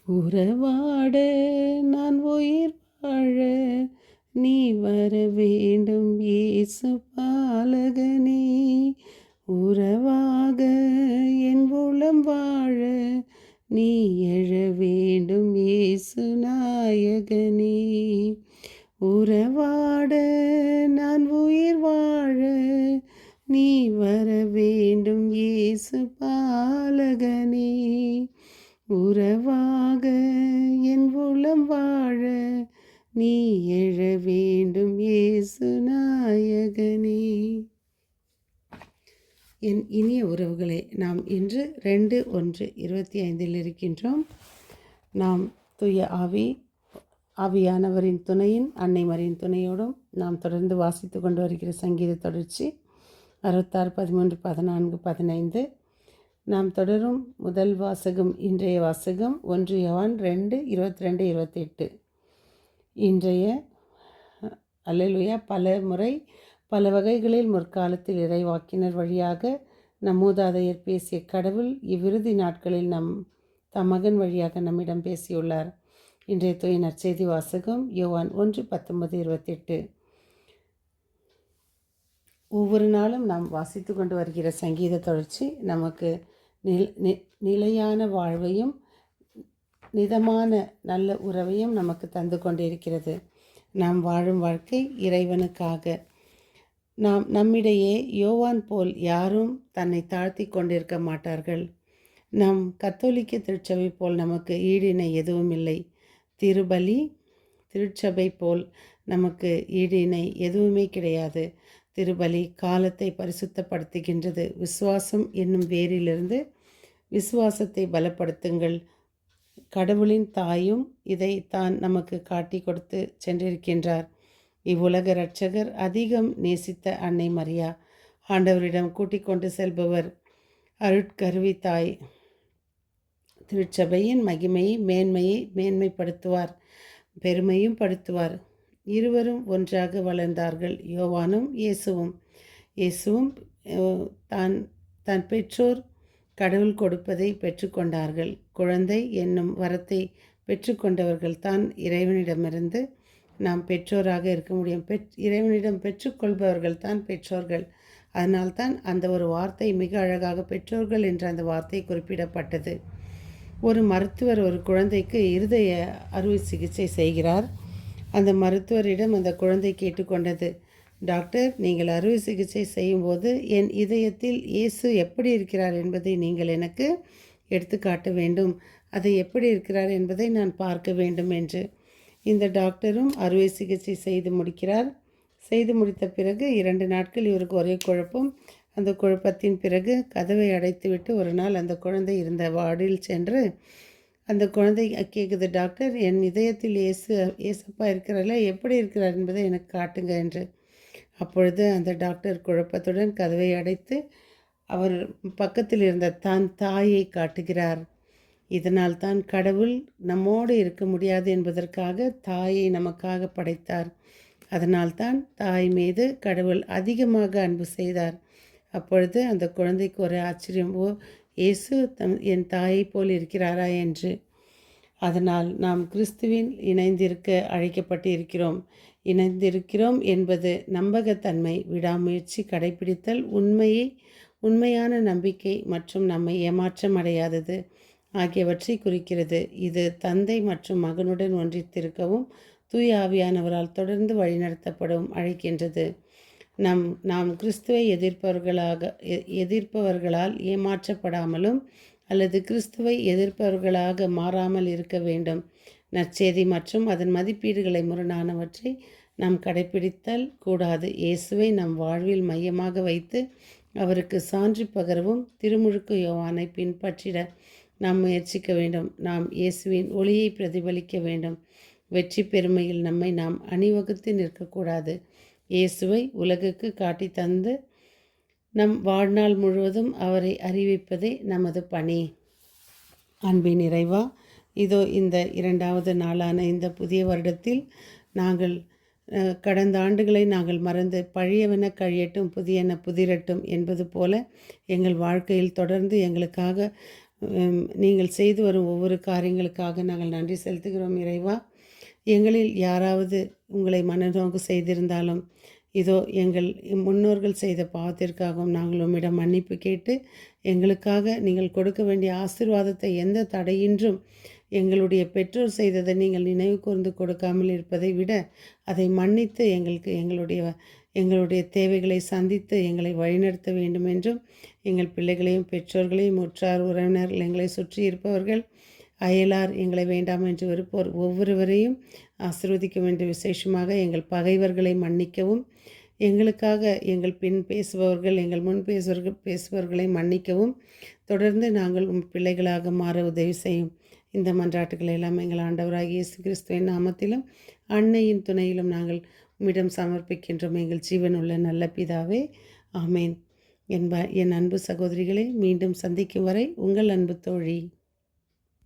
உறவாட நான் உயிர் வாழ நீ வர வேண்டும் இயேசு பாலகனே. உறவாக என் உளம் வாழ நீ எழ வேண்டும் இயேசு நாயகனே. உறவாட நான் உயிர் வாழ நீ வர வேண்டும் இயேசு பாலகனே. உறவாக என் உளம் வாழ நீ எழ வேண்டும் இயேசு நாயகனே. என் இனிய உறவுகளே, நாம் இன்று 2/1/25 இருக்கின்றோம். நாம் தூய ஆவியானவரின் துணையின் அன்னை மரியின் துணையோடும் நாம் தொடர்ந்து வாசித்து கொண்டு வருகிற சங்கீத தொடர்ச்சி 66, 13, 14, 15. நாம் தொடரும் முதல் வாசகம். இன்றைய வாசகம் 1 யோவான் 2, 22, 28. இன்றைய அல்லேலூயா பல முறை பல வகைகளில் முற்காலத்தில் இறைவாக்கினர் வழியாக நம் மூதாதையர் பேசிய கடவுள் இவ்விறுதி நாட்களில் தம் மகன் வழியாக நம்மிடம் பேசியுள்ளார். இன்றைய தூய நற்செய்தி வாசகம் யோவான் 1, 19, 28. ஒவ்வொரு நாளும் நாம் வாசித்து கொண்டு வருகிற சங்கீத தொடர்ச்சி நமக்கு நிலையான வாழ்வையும் நிதமான நல்ல உறவையும் நமக்கு தந்து கொண்டிருக்கிறது. நாம் வாழும் வாழ்க்கை இறைவனுக்காக. நம்மிடையே யோவான் போல் யாரும் தன்னை தாழ்த்தி கொண்டிருக்க மாட்டார்கள். நம் கத்தோலிக்க திருச்சபை போல் நமக்கு ஈடிணை எதுவும் இல்லை. திருபலி திருச்சபை போல் நமக்கு ஈடிணை எதுவுமே கிடையாது. திருபலி காலத்தை பரிசுத்தப்படுத்துகின்றது. விசுவாசம் என்னும் வேரிலிருந்து விசுவாசத்தை பலப்படுத்துங்கள். கடவுளின் தாயும் இதை தான் நமக்கு காட்டி கொடுத்து சென்றிருக்கின்றார். இவ்வுலக இரட்சகர் அதிகம் நேசித்த அன்னை மரியா, ஆண்டவரிடம் கூட்டிக் கொண்டு செல்பவர், அருட்கருவி தாய், திருச்சபையின் மகிமையை மேன்மைப்படுத்துவார், பெருமையும் படுத்துவார். இருவரும் ஒன்றாக வளர்ந்தார்கள், யோவானும் இயேசுவும் தன் பெற்றோர் கடவுள் கொடுப்பதை பெற்றுக்கொண்டார்கள். குழந்தை என்னும் வரத்தை பெற்றுக்கொண்டவர்கள் தான் இறைவனிடமிருந்து நாம் பெற்றோராக இருக்க முடியும். இறைவனிடம் பெற்றுக்கொள்பவர்கள் தான் பெற்றோர்கள். அதனால்தான் அந்த ஒரு வார்த்தை மிக அழகாக பெற்றோர்கள் என்ற அந்த வார்த்தை குறிப்பிடப்பட்டது. ஒரு மருத்துவர் ஒரு குழந்தைக்கு இருதய அறுவை சிகிச்சை செய்கிறார். அந்த மருத்துவரிடம் அந்த குழந்தை கேட்டுக்கொண்டது, டாக்டர், நீங்கள் அறுவை சிகிச்சை செய்யும்போது என் இதயத்தில் இயேசு எப்படி இருக்கிறார் என்பதை நீங்கள் எனக்கு எடுத்துக்காட்ட வேண்டும். அதை எப்படி இருக்கிறார் என்பதை நான் பார்க்க வேண்டும் என்று. இந்த டாக்டரும் அறுவை சிகிச்சை செய்து முடிக்கிறார். செய்து முடித்த பிறகு 2 நாட்கள் இவருக்கு ஒரே குழப்பம். அந்த குழப்பத்தின் பிறகு கதவை அடைத்துவிட்டு ஒரு நாள் அந்த குழந்தை இருந்த வார்டில் சென்று அந்த குழந்தை கேட்குது, டாக்டர், என் இதயத்தில் ஏசப்பா இருக்கிறார்ல, எப்படி இருக்கிறார் என்பதை எனக்கு காட்டுங்க என்று. அப்பொழுது அந்த டாக்டர் குழப்பத்துடன் கதவை அடைத்து அவர் பக்கத்தில் இருந்த தாயை காட்டுகிறார். இதனால் தான் கடவுள் நம்மோடு இருக்க முடியாது என்பதற்காக தாயை நமக்காக படைத்தார். அதனால்தான் தாய் மீது கடவுள் அதிகமாக அன்பு செய்தார். அப்பொழுது அந்த குழந்தைக்கு ஒரு ஆச்சரியம், இயேசு என் தாயை போல் இருக்கிறாரா என்று. அதனால் நாம் கிறிஸ்துவின் இணைந்திருக்க அழைக்கப்பட்டு இருக்கிறோம். இணைந்திருக்கிறோம் என்பது நம்பகத்தன்மை, விடாமுயற்சி, கடைபிடித்தல், உண்மையான நம்பிக்கை மற்றும் நம்மை ஏமாற்றம் அடையாதது ஆகியவற்றை குறிக்கிறது. இது தந்தை மற்றும் மகனுடன் ஒன்றித்திருக்கவும் தூய ஆவியானவரால் தொடர்ந்து வழிநடத்தப்படவும் அழைக்கின்றது. நாம் கிறிஸ்துவை எதிர்ப்பவர்களால் ஏமாற்றப்படாமலும் அல்லது கிறிஸ்துவை எதிர்ப்பவர்களாக மாறாமல் இருக்க வேண்டும். நற்செய்தி மற்றும் அதன் மதிப்பீடுகளை முரணானவற்றை நாம் கடைபிடித்தல் கூடாது. இயேசுவை நம் வாழ்வில் மையமாக வைத்து அவருக்கு சான்று பகரவும் திருமுழுக்கு யோவானை பின்பற்றிட நாம் முயற்சிக்க வேண்டும். நாம் இயேசுவின் ஒளியை பிரதிபலிக்க வேண்டும். வெற்றி பெருமையில் நம்மை நாம் அணிவகுத்து நிற்கக்கூடாது. இயேசுவை உலகுக்கு காட்டி தந்து நம் வாழ்நாள் முழுவதும் அவரை அறிவிப்பதே நமது பணி. அன்பின் இறைவா, இதோ இந்த 2வது நாளான இந்த புதிய வருடத்தில் நாங்கள் கடந்த ஆண்டுகளை நாங்கள் மறந்து பழையவன கழியட்டும் புதியன புதிரட்டும் என்பது போல எங்கள் வாழ்க்கையில் தொடர்ந்து எங்களுக்காக நீங்கள் செய்து வரும் ஒவ்வொரு காரியங்களுக்காக நாங்கள் நன்றி செலுத்துகிறோம் இறைவா. எங்களில் யாராவது உங்களை மனநோக்கு செய்திருந்தாலும், இதோ எங்கள் முன்னோர்கள் செய்த பாவத்திற்காகவும் நாங்கள் உம்மிடம் மன்னிப்பு கேட்டு, எங்களுக்காக நீங்கள் கொடுக்க வேண்டிய ஆசீர்வாதத்தை எந்த தடையின்றும் எங்களுடைய பெற்றோர் செய்ததை நீங்கள் நினைவு கூர்ந்து கொடுக்காமல் இருப்பதை விட, அதை மன்னித்து எங்களுடைய தேவைகளை சந்தித்து எங்களை வழிநடத்த வேண்டும் என்றும், எங்கள் பிள்ளைகளையும் பெற்றோர்களையும் உற்றார் உறவினர்கள் எங்களை சுற்றி இருப்பவர்கள் அயலார் எங்களை வேண்டாம் என்று விருப்போர் ஒவ்வொருவரையும் ஆசீர்வதிக்க வேண்டிய விசேஷமாக எங்கள் பகைவர்களை மன்னிக்கவும், எங்களுக்காக எங்கள் பின் பேசுபவர்கள் எங்கள் முன் பேசுபவர்களை மன்னிக்கவும், தொடர்ந்து நாங்கள் பிள்ளைகளாக மாற உதவி செய்யும். இந்த மன்றாட்டுகளை எல்லாம் எங்கள் ஆண்டவராகிய இயேசு கிறிஸ்துவின் நாமத்திலும் அன்னையின் துணையிலும் நாங்கள் உம்மிடம் சமர்ப்பிக்கின்றோம். எங்கள் ஜீவனுள்ள நல்ல பிதாவே, ஆமேன். என் அன்பு சகோதரிகளை மீண்டும் சந்திக்கும் வரை உங்கள் அன்பு தோழி.